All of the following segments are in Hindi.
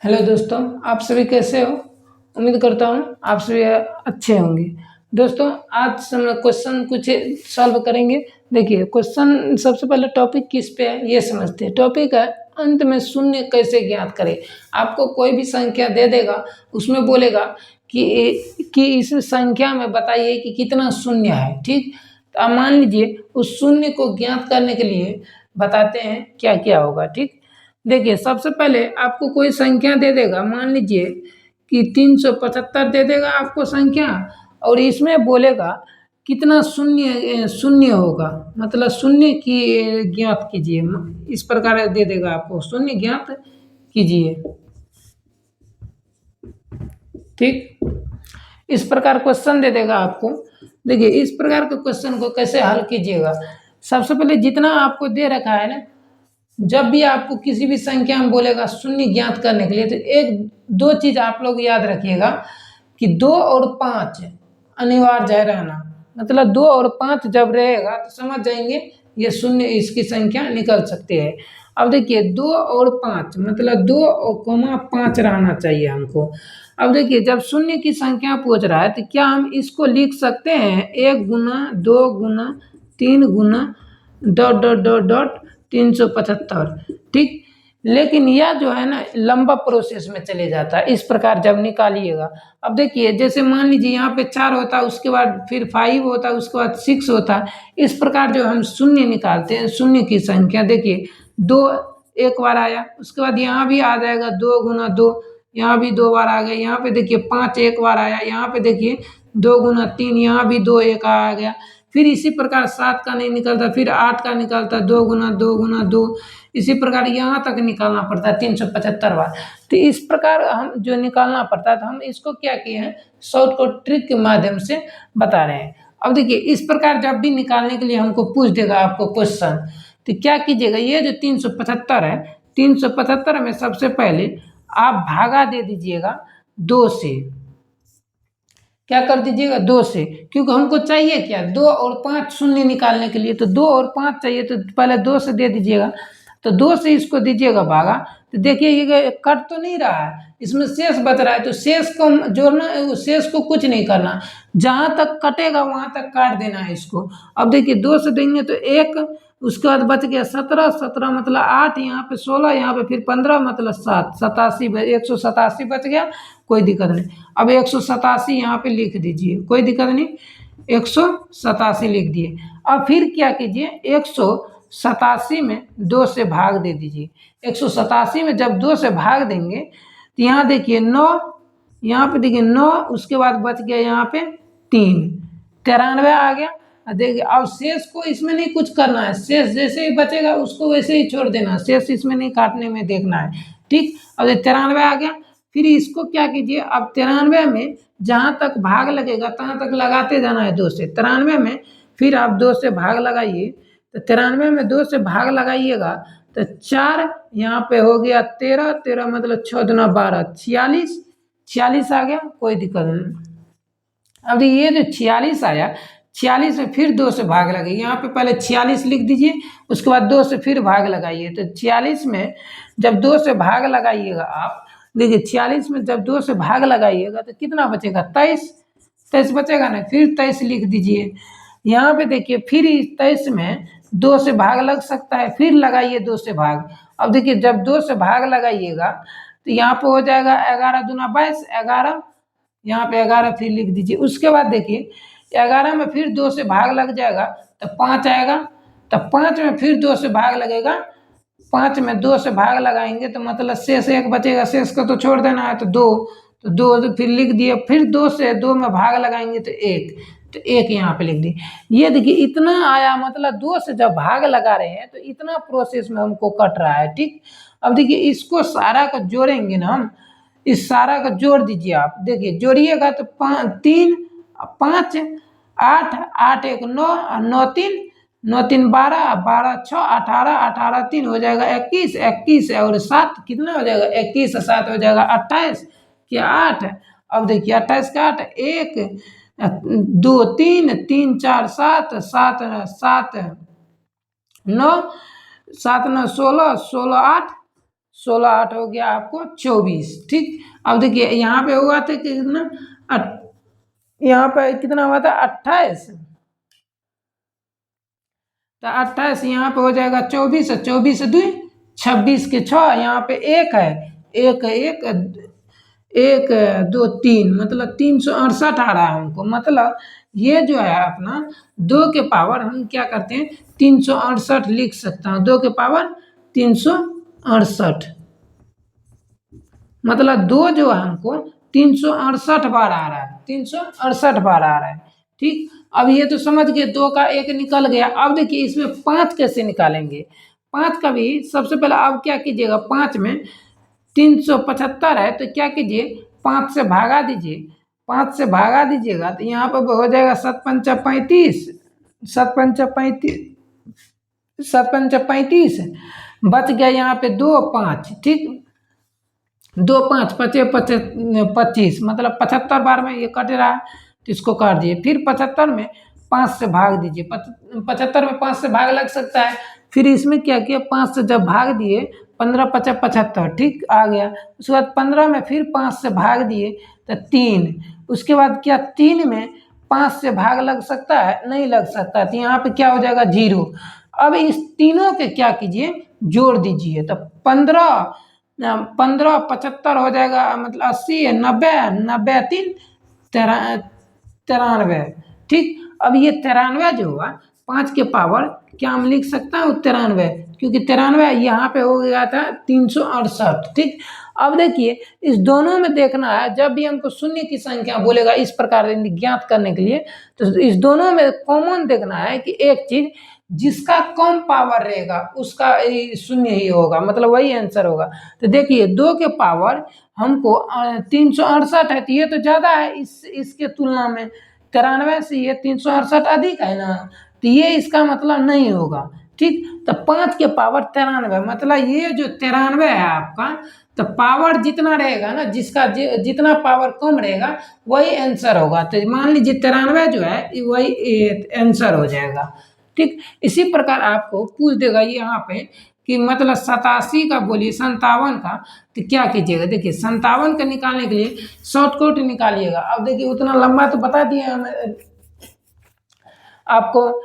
हेलो दोस्तों, आप सभी कैसे हो। उम्मीद करता हूँ आप सभी अच्छे होंगे। दोस्तों, आज हम क्वेश्चन कुछ सॉल्व करेंगे। देखिए, क्वेश्चन सबसे पहले टॉपिक किस पे है ये समझते हैं। टॉपिक है अंत में शून्य कैसे ज्ञात करें। आपको कोई भी संख्या दे देगा, उसमें बोलेगा कि इस संख्या में बताइए कि कितना शून्य है। ठीक, तो आप मान लीजिए उस शून्य को ज्ञात करने के लिए बताते हैं क्या क्या होगा। ठीक, देखिए सबसे पहले आपको कोई संख्या दे देगा, मान लीजिए कि 375 दे देगा आपको संख्या, और इसमें बोलेगा कितना शून्य शून्य होगा, मतलब शून्य की ज्ञात कीजिए। इस प्रकार दे देगा आपको, शून्य ज्ञात कीजिए। ठीक, इस प्रकार क्वेश्चन दे देगा आपको। देखिए इस प्रकार के क्वेश्चन को कैसे हल कीजिएगा। सबसे पहले जितना आपको दे रखा है ना, जब भी आपको किसी भी संख्या में बोलेगा शून्य ज्ञात करने के लिए, तो एक दो चीज आप लोग याद रखिएगा कि 2 और 5 अनिवार्य है रहना। मतलब 2 और 5 जब रहेगा तो समझ जाएंगे ये शून्य, इसकी संख्या निकल सकती है। अब देखिए 2 और 5 मतलब 2 और 5 रहना चाहिए हमको। अब देखिए जब शून्य की संख्या पूछ रहा है तो क्या हम इसको लिख सकते हैं 1 गुना 2 गुना 3 गुना डॉट डॉट डॉट डॉट 375। ठीक, लेकिन यह जो है ना लंबा प्रोसेस में चले जाता है इस प्रकार जब निकालिएगा। अब देखिए जैसे मान लीजिए यहाँ पे 4 होता है, उसके बाद फिर 5 होता है, उसके बाद 6 होता है। इस प्रकार जो हम शून्य निकालते हैं, शून्य की संख्या देखिए 2 एक बार आया, उसके बाद यहाँ भी आ जाएगा 2 गुना 2, यहाँ भी 2 बार आ गया। यहाँ पे देखिए 5 एक बार आया, यहाँ पे देखिए 2 गुना 3, यहाँ भी 2 एक आ गया। फिर इसी प्रकार 7 का नहीं निकलता, फिर 8 का निकलता, 2 गुना 2 गुना 2। इसी प्रकार यहाँ तक निकालना पड़ता है 375 बार। तो इस प्रकार हम जो निकालना पड़ता है, तो हम इसको क्या किए हैं, शॉर्टकट ट्रिक के माध्यम से बता रहे हैं। अब देखिए इस प्रकार जब भी निकालने के लिए हमको पूछ देगा आपको क्वेश्चन, तो क्या कीजिएगा, ये जो 375 है, 375 में सबसे पहले आप भागा दे दीजिएगा 2 से। क्या कर दीजिएगा, 2 से, क्योंकि हमको चाहिए क्या, 2 और 5 शून्य निकालने के लिए। तो 2 और 5 चाहिए, तो पहले 2 से दे दीजिएगा। तो 2 से इसको दीजिएगा भागा, तो देखिए ये कट तो नहीं रहा है, इसमें शेष बच रहा है। तो शेष को जोड़ना, शेष को कुछ नहीं करना, जहाँ तक कटेगा वहाँ तक काट देना है इसको। अब देखिए 2 से देंगे तो 1, उसके बाद बच गया 17, 17 मतलब 8, यहाँ पे 16, यहाँ पे फिर 15 मतलब 7, 87 187 बच गया, कोई दिक्कत नहीं। अब 187 यहाँ पे लिख दीजिए, कोई दिक्कत नहीं, 187 लिख दिए। अब फिर क्या कीजिए, 187 में 2 से भाग दे दीजिए। 187 में जब 2 से भाग देंगे तो यहाँ देखिए 9, यहाँ पे देखिए 9, उसके बाद बच गया यहाँ पे 3, 93 आ गया। देखिए अब शेष को इसमें नहीं कुछ करना है, शेष जैसे ही बचेगा उसको वैसे ही छोड़ देना, शेष इसमें नहीं काटने में देखना है। ठीक, अब 93 आ गया। फिर इसको क्या कीजिए, अब 93 में जहाँ तक भाग लगेगा तहाँ तक लगाते जाना है 2 से। 93 में फिर आप 2 से भाग लगाइए, तो 93 में 2 से भाग लगाइएगा तो 4, यहाँ पे हो गया 13, 13 मतलब 6 दूना 12, 46, 46 आ गया, कोई दिक्कत नहीं। अब ये जो 46 आया, 46 में फिर 2 से भाग लगाइए, यहाँ पे पहले 46 लिख दीजिए, उसके बाद 2 से फिर भाग लगाइए। तो 46 में जब 2 से भाग लगाइएगा आप, देखिए 46 में जब 2 से भाग लगाइएगा तो कितना बचेगा, 23, 23 बचेगा ना, फिर 23 लिख दीजिए। यहाँ पे देखिए फिर 23 में 2 से भाग लग सकता है, फिर लगाइए 2 से भाग। अब देखिए जब 2 से भाग लगाइएगा तो यहाँ पे हो जाएगा 11 दूना 22, 11, यहाँ पे 11 फिर लिख दीजिए। उसके बाद देखिए 11 में फिर 2 से भाग लग जाएगा तो 5 आएगा, तो 5 में फिर 2 से भाग लगेगा, 5 में 2 से भाग लगाएंगे तो मतलब शेष 1 बचेगा, शेष को तो छोड़ देना है, तो 2, तो 2 तो फिर लिख दिए, फिर 2 से 2 में भाग लगाएंगे तो 1, तो 1 यहाँ पे लिख दिए। ये देखिए इतना आया, मतलब 2 से जब भाग लगा रहे हैं तो इतना प्रोसेस में हमको कट रहा है। ठीक, अब देखिए इसको सारा को जोड़ेंगे ना हम, इस सारा को जोड़ दीजिए आप, देखिए जोड़िएगा तो 3 5 8, 8 1 9, 9 3, 9 3 12, 12 6 18, 18 3 हो जाएगा 21, 21 और 7 कितना हो जाएगा, 21 और 7 हो जाएगा 28, क्या 8। अब देखिए 28 का 8, 1 2 3 3 4 7, 7 7 9, 7 9 16, 16 8, 16 8 हो गया आपको 24। ठीक, अब देखिए यहाँ पे हुआ था कितना, यहाँ पे कितना हुआ था 28, तो 28 यहाँ पे हो जाएगा 24, 24 2 26 के 6, यहाँ पे एक है, एक एक एक 2 3, मतलब 368 आ रहा है हमको। मतलब ये जो है अपना 2 के पावर हम क्या करते हैं 368 लिख सकता हूँ, 2 के पावर 368, मतलब 2 जो है हमको 368 बार आ रहा है, 368 बार आ रहा है। ठीक, अब ये तो समझ गए 2 का 1 निकल गया। अब देखिए इसमें 5 कैसे निकालेंगे, 5 का भी सबसे पहले अब क्या कीजिएगा, 5 में 375 है तो क्या कीजिए 5 से भागा दीजिए, 5 से भागा दीजिएगा तो यहाँ पर हो जाएगा 7 पंचा 35, 7 पंचा 35, 7 पंचा 35, बच गया यहाँ पे 2 5। ठीक, 2 5 पचे 25, मतलब 75 बार में ये कट रहा है तो इसको काट दिए। फिर 75 में 5 से भाग दीजिए, 75 में 5 से भाग लग सकता है। फिर इसमें क्या किया 5 से जब भाग दिए 15 पचा 75, ठीक आ गया। उसके बाद 15 में फिर 5 से भाग दिए तो 3, उसके बाद क्या 3 में 5 से भाग लग सकता है, नहीं लग सकता, तो यहाँ पे क्या हो जाएगा 0। अब इस तीनों के क्या कीजिए जोड़ दीजिए, तो 15 15 75 हो जाएगा, मतलब 80 90 90 3 93। ठीक, अब ये 93 जो हुआ 5 के पावर क्या हम लिख सकता हूँ 93, क्योंकि 93 यहाँ पे हो गया था 368। ठीक, अब देखिए इस दोनों में देखना है, जब भी हमको शून्य की संख्या बोलेगा इस प्रकार ज्ञात करने के लिए, तो इस दोनों में कॉमन देखना है कि एक चीज जिसका कम पावर रहेगा उसका शून्य ही होगा, मतलब वही आंसर होगा। तो देखिए 2 के पावर हमको 368 है, तो ये तो ज़्यादा है इसके तुलना में, 93 से ये 368 अधिक है ना, तो ये इसका मतलब नहीं होगा। ठीक, तो 5 के पावर 93, मतलब ये जो 93 है आपका, तो पावर जितना रहेगा ना, जिसका जितना पावर कम रहेगा वही आंसर होगा। तो मान लीजिए 93 जो है वही आंसर हो जाएगा। ठीक, इसी प्रकार आपको पूछ देगा यहाँ पे कि मतलब 87 का बोलिए 57 का, तो क्या कीजिएगा, देखिए 57 का निकालने के लिए शॉर्टकट निकालिएगा। अब देखिए उतना लंबा तो बता दिया हमें आपको,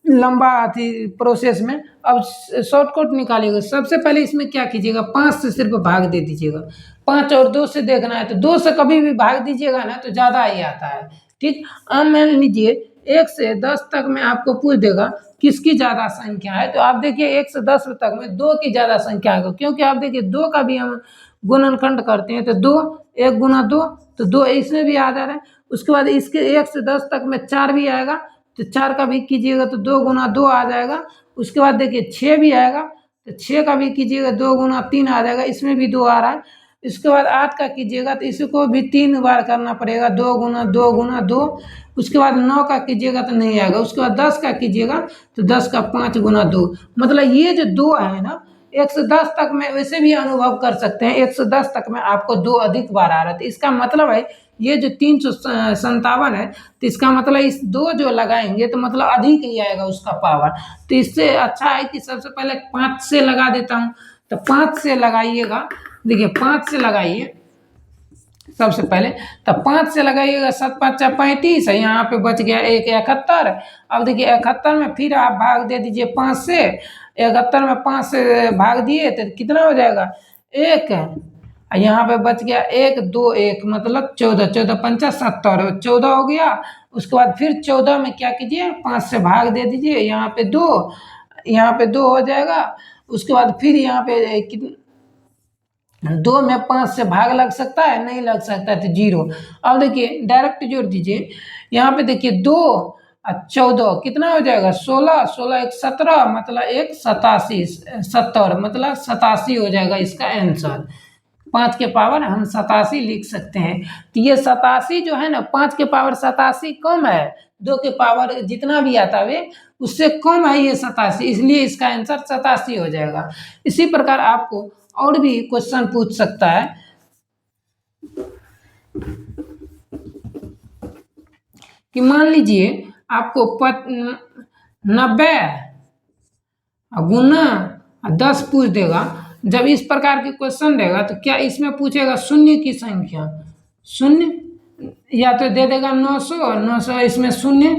लंबा थी प्रोसेस में। अब शॉर्टकट निकालिएगा, सबसे पहले इसमें क्या कीजिएगा 5 से सिर्फ भाग दे दीजिएगा, 5 और 2 से देखना है तो 2 से कभी भी भाग दीजिएगा ना तो ज़्यादा ही आता है। ठीक, अब मान लीजिए 1 से 10 तक में आपको पूछ देगा किसकी ज़्यादा संख्या है, तो आप देखिए 1 से 10 तक में 2 की ज़्यादा संख्या है, क्योंकि आप देखिए 2 का भी हम गुणनखंड करते हैं तो 2 1 गुना 2, तो 2 इसमें भी आ जा रहा है। उसके बाद इसके 1 से 10 तक में 4 भी आएगा, तो 4 का भी कीजिएगा तो 2 गुना 2 आ जाएगा। उसके बाद देखिए 6 भी आएगा, तो 6 का भी कीजिएगा 2 गुना 3 आ जाएगा, इसमें भी 2 आ रहा है। इसके बाद 8 का कीजिएगा तो इसको भी 3 बार करना पड़ेगा, 2 गुना 2 गुना 2। उसके बाद 9 का कीजिएगा तो नहीं आएगा। उसके बाद 10 का कीजिएगा तो 10 का 5 गुना 2, मतलब ये जो 2 है ना 1 से 10 तक में वैसे भी अनुभव कर सकते हैं, 1 से 10 तक में आपको 2 अधिक बार आ रहा है, तो इसका मतलब है ये जो 357 है, तो इसका मतलब इस 2 जो लगाएंगे तो मतलब अधिक ही आएगा उसका पावर। तो इससे अच्छा है कि सबसे पहले 5 से लगा देता हूँ, तो 5 से लगाइएगा, देखिए 5 से लगाइए सबसे पहले, तो 5 से लगाइएगा 7 5 35 है, यहाँ पे बच गया 1 71। अब देखिए 71 में फिर आप भाग दे दीजिए 5 से, 71 में 5 से भाग दिए तो कितना हो जाएगा 1 है, यहाँ पे बच गया 1 2 1, मतलब 14, 14 पंचा 70, 14 हो गया। उसके बाद फिर 14 में क्या कीजिए 5 से भाग दे दीजिए, यहाँ पे 2, यहाँ पे 2 हो जाएगा। उसके बाद फिर यहाँ पे कितना, 2 में 5 से भाग लग सकता है, नहीं लग सकता है, तो 0। अब देखिए डायरेक्ट जोड़ दीजिए, यहाँ पे देखिए 2 और 14 कितना हो जाएगा 16, 16 1 17, मतलब 1 87, 70, मतलब 87 हो जाएगा इसका आंसर। 5 के पावर हम 87 लिख सकते हैं। तो ये 87 जो है ना 5 के पावर 87 कम है, 2 के पावर जितना भी आता है उससे कम है ये 87, इसलिए इसका आंसर 87 हो जाएगा। इसी प्रकार आपको और भी क्वेश्चन पूछ सकता है कि मान लीजिए आपको 90 गुना 10 पूछ देगा, जब इस प्रकार के क्वेश्चन रहेगा तो क्या इसमें पूछेगा शून्य की संख्या, शून्य या तो दे देगा 900, 900 इसमें शून्य,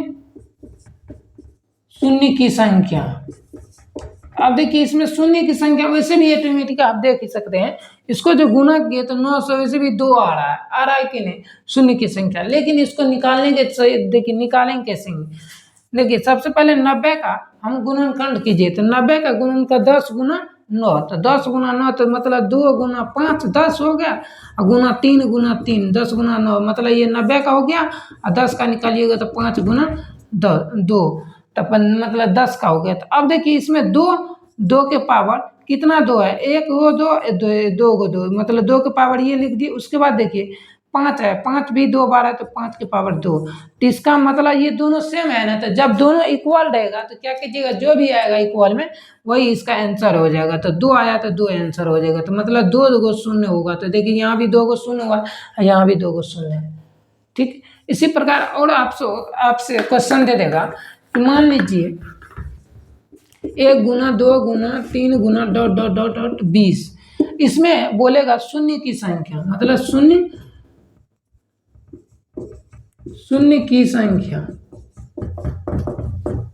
शून्य की संख्या। अब देखिए इसमें शून्य की संख्या वैसे भी ऑटोमेटिक आप देख ही सकते हैं, इसको जो गुना किए तो 900 वैसे भी 2 आ रहा है कि नहीं, शून्य की संख्या। लेकिन इसको निकालने के देखिए निकालेंगे कैसे। देखिए सबसे पहले 90 का हम गुणनखंड कीजिए, तो 90 का गुणन का 10 गुना 9, तो 10 गुना 9 तो मतलब 2 गुना 5 10 हो गया, और गुना 3 गुना 3 10 गुना 9 मतलब ये 90 का हो गया, और 10 का निकालिएगा तो 5 गुना 2 तो मतलब 10 का हो गया। तो अब देखिए इसमें दो के पावर कितना 2 है, एक वो 2 को 2 मतलब 2 के पावर ये लिख दिए। उसके बाद देखिए 5 है, 5 भी 2 बार है तो 5 के पावर 2, तो इसका मतलब ये दोनों सेम है ना। तो जब दोनों इक्वल रहेगा तो क्या कीजिएगा, जो भी आएगा इक्वल में वही इसका आंसर हो जाएगा। तो 2 आया तो 2 आंसर हो जाएगा, तो मतलब 2 गो शून्य होगा। तो देखिए यहाँ भी 2 गो शून्य हुआ, यहाँ भी 2 गो शून्य है। ठीक, इसी प्रकार और आपसे क्वेश्चन दे देगा कि मान लीजिए 1 गुना 2 गुना 3 गुना डॉट डॉट डॉट डॉट 20, इसमें बोलेगा शून्य की संख्या, मतलब शून्य की संख्या।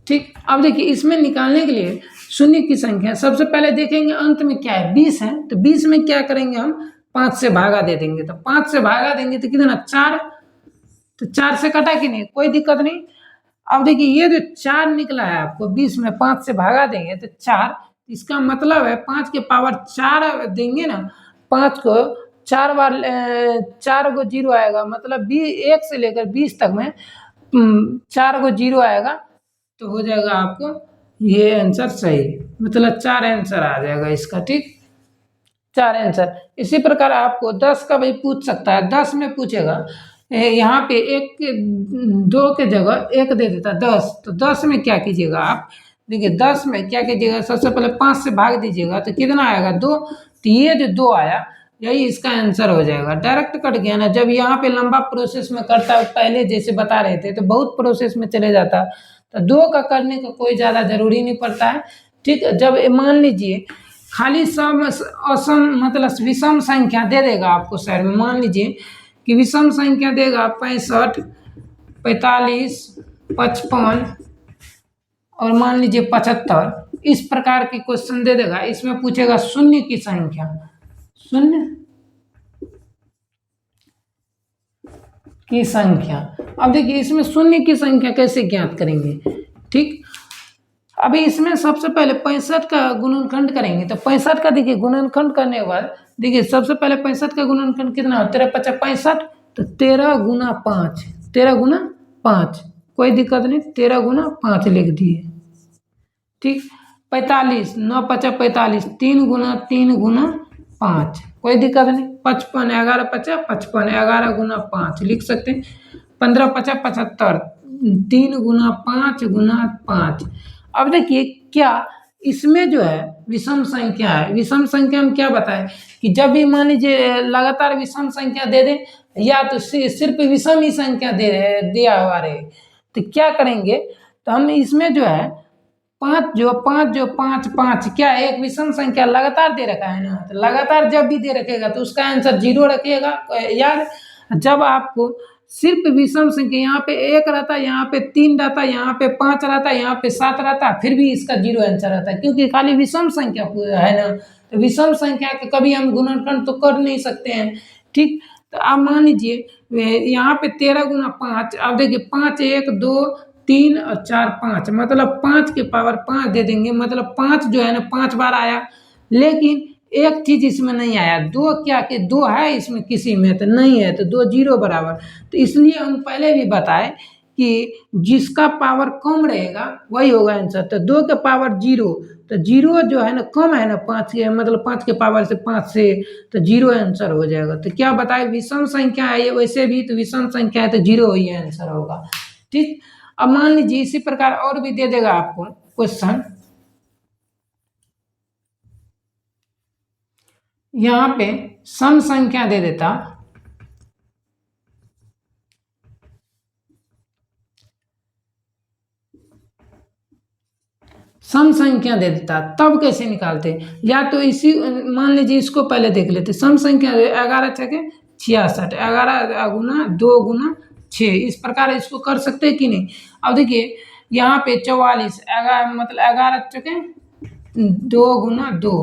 ठीक, अब देखिए इसमें निकालने के लिए शून्य की संख्या सबसे पहले देखेंगे अंत में क्या है, 20 है, तो 20 में क्या करेंगे हम 5 से भागा दे देंगे। तो 5 से भागा देंगे तो कितना 4, तो 4 से कटा कि नहीं, कोई दिक्कत नहीं। अब देखिए ये जो 4 निकला है आपको 20 में 5 से भागा देंगे तो 4, इसका मतलब है 5 के पावर 4 देंगे ना, 5 को 4 बार 4 गो जीरो आएगा, मतलब 1 से लेकर 20 तक में 4 गो जीरो आएगा, तो हो जाएगा आपको ये आंसर सही, मतलब 4 आंसर आ जाएगा इसका। ठीक, 4 आंसर। इसी प्रकार आपको 10 का भी पूछ सकता है, 10 में पूछेगा यहाँ पे 2 के जगह 1 दे देता 10, तो 10 में क्या कीजिएगा आप, देखिए 10 में क्या कीजिएगा, सबसे पहले 5 से भाग दीजिएगा तो कितना आएगा 2, तो ये जो 2 आया यही इसका आंसर हो जाएगा। डायरेक्ट कट गया ना। जब यहाँ पे लंबा प्रोसेस में करता है, पहले जैसे बता रहे थे तो बहुत प्रोसेस में चले जाता, तो 2 का करने का कोई ज़्यादा जरूरी नहीं पड़ता है। ठीक, जब मान लीजिए खाली सम असम मतलब विषम संख्या दे देगा आपको सर में, मान लीजिए कि विषम संख्या देगा 65 45 55 और मान लीजिए 75, इस प्रकार के क्वेश्चन दे देगा। इसमें पूछेगा शून्य की संख्या, शून्य की संख्या। अब देखिए इसमें शून्य की संख्या कैसे ज्ञात करेंगे। ठीक, अभी इसमें सबसे पहले 65 का गुणनखंड करेंगे, तो 65 का देखिए गुणनखंड करने के बाद देखिए सबसे पहले 65 का गुणनखंड कितना हो, 13 5 65, तो 13 गुना 5, 13 गुना 5, कोई दिक्कत नहीं, 13 गुना 5 लिख दिए। ठीक, 45 9 5 45, 3 गुना 3 गुना 5, कोई दिक्कत नहीं। 55 11 5 55, 11 गुना 5 लिख सकते हैं। 15 5 75, 3 गुना 5 गुना 5। अब देखिए क्या इसमें जो है विषम संख्या है, विषम संख्या में क्या बताएं कि जब भी मान लीजिए लगातार विषम संख्या दे दें या तो सिर्फ विषम ही संख्या दिया हुआ रहे, तो क्या करेंगे, तो हम इसमें जो है पाँच पाँच क्या एक विषम संख्या लगातार दे रखा है ना, तो लगातार जब भी दे रखेगा तो उसका आंसर 0 रखिएगा यार। जब आपको सिर्फ विषम संख्या यहाँ पे 1 रहता है, यहाँ पे 3 रहता है, यहाँ पे 5 रहता है, यहाँ पे 7 रहता है, फिर भी इसका 0 आंसर रहता है, क्योंकि खाली विषम संख्या है ना। तो विषम संख्या के कभी हम गुणनखंड तो कर नहीं सकते हैं। ठीक, तो आप मान लीजिए यहाँ पे 13 गुना 5, अब देखिए 5 1 2 3 और 4 5, मतलब 5 के पावर 5 दे देंगे, मतलब 5 जो है ना 5 बार आया। लेकिन एक चीज इसमें नहीं आया, 2 क्या कि 2 है इसमें किसी में तो नहीं है, तो 2 0 बराबर। तो इसलिए हम पहले भी बताए कि जिसका पावर कम रहेगा वही होगा आंसर। तो 2 के पावर 0, तो 0 जो है ना कम है ना 5 के, मतलब 5 के पावर से 5 से, तो 0 आंसर हो जाएगा। तो क्या बताए विषम संख्या है ये, वैसे भी तो विषम संख्या है तो 0 ही आंसर होगा। ठीक, अब मान लीजिए इसी प्रकार और भी दे देगा आपको क्वेश्चन, यहाँ पे सम संख्या दे देता, सम संख्या दे देता, तब कैसे निकालते? या तो इसी मान लीजिए इसको पहले देख लेते, सम संख्या 11 छके 66, 11 गुना 2 गुना 6, इस प्रकार इसको कर सकते हैं कि नहीं? अब देखिए यहाँ पे 44, मतलब 11 चुके 2 गुना 2,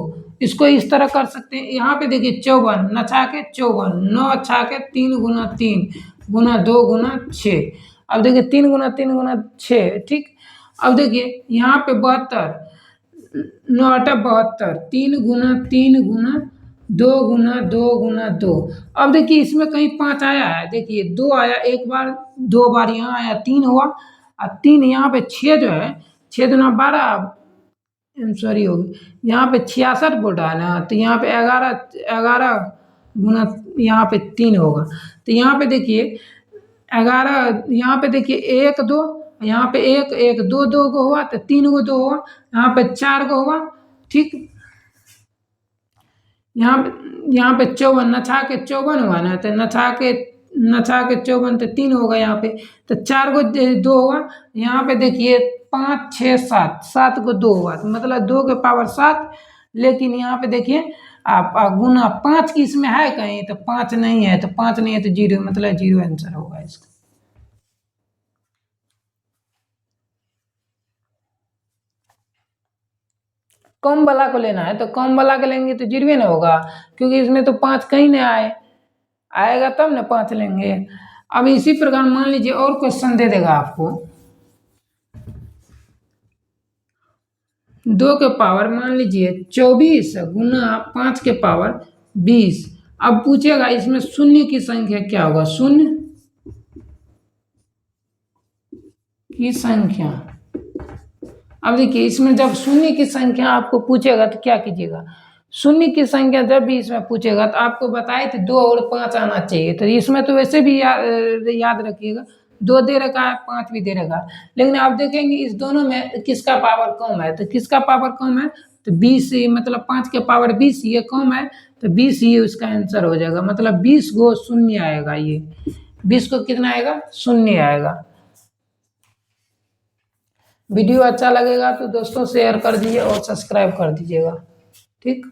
इसको इस तरह कर सकते हैं। यहाँ पे देखिए 54, नछा के 54, 9 अच्छा के 3 गुना 3 गुना 2 गुना 6। अब देखिए 3 गुना 3 गुना 6, ठीक। अब देखिए यहाँ पे 72, 9 8 72, 3 गुना 3 गुना 2 गुना 2 गुना 2। अब देखिए इसमें कहीं 5 आया है, देखिए 2 आया एक बार, 2 बार यहाँ आया, 3 हुआ, और 3 यहाँ पे 6 जो है, 6 दूना 12, सॉरी हो गई, यहाँ पे 66 बोल रहा है ना, तो यहाँ पे 11 गुना यहाँ पे 3 होगा। तो यहाँ पे देखिए 11, यहाँ पे देखिए 1 2, यहाँ पे 1 1 2 2 को हुआ, तो 3 को 2 हुआ, यहाँ पे 4 को हुआ, ठीक। यहाँ पे 54, नछा के 54 हुआ ना, तो नछा के 54, तो 3 होगा यहाँ पे, तो 4 को 2 हुआ, यहाँ पे देखिए 5 6 7, 7 को 2 हुआ, तो मतलब 2 के पावर 7। लेकिन यहाँ पे देखिए आप गुना 5 की इसमें है कहीं, तो 5 नहीं है, तो 5 नहीं है तो 0, मतलब 0 आंसर होगा इसका। कम वाला को लेना है, तो कम वाला का लेंगे तो 0 ना होगा, क्योंकि इसमें तो 5 कहीं नहीं आएगा तब ना 5 लेंगे। अब इसी प्रकार मान लीजिए और क्वेश्चन दे देगा आपको, 2 के पावर मान लीजिए 24 गुना 5 के पावर 20। अब पूछेगा इसमें शून्य की संख्या क्या होगा, शून्य की संख्या। अब देखिए इसमें जब शून्य की संख्या आपको पूछेगा तो क्या कीजिएगा, शून्य की संख्या जब भी इसमें पूछेगा तो आपको बताए थे 2 और 5 आना चाहिए, तो इसमें तो वैसे भी याद रखिएगा 2 दे रखा है, 5 भी दे रखा है, लेकिन आप देखेंगे इस दोनों में किसका पावर कम है, तो किसका पावर कम है, तो 20, मतलब 5 के पावर 20 ये कम है, तो 20 ही उसका आंसर हो जाएगा, मतलब 20 गो शून्य आएगा, ये 20 को कितना आएगा, शून्य आएगा। वीडियो अच्छा लगेगा तो दोस्तों शेयर कर दीजिए और सब्सक्राइब कर दीजिएगा, ठीक।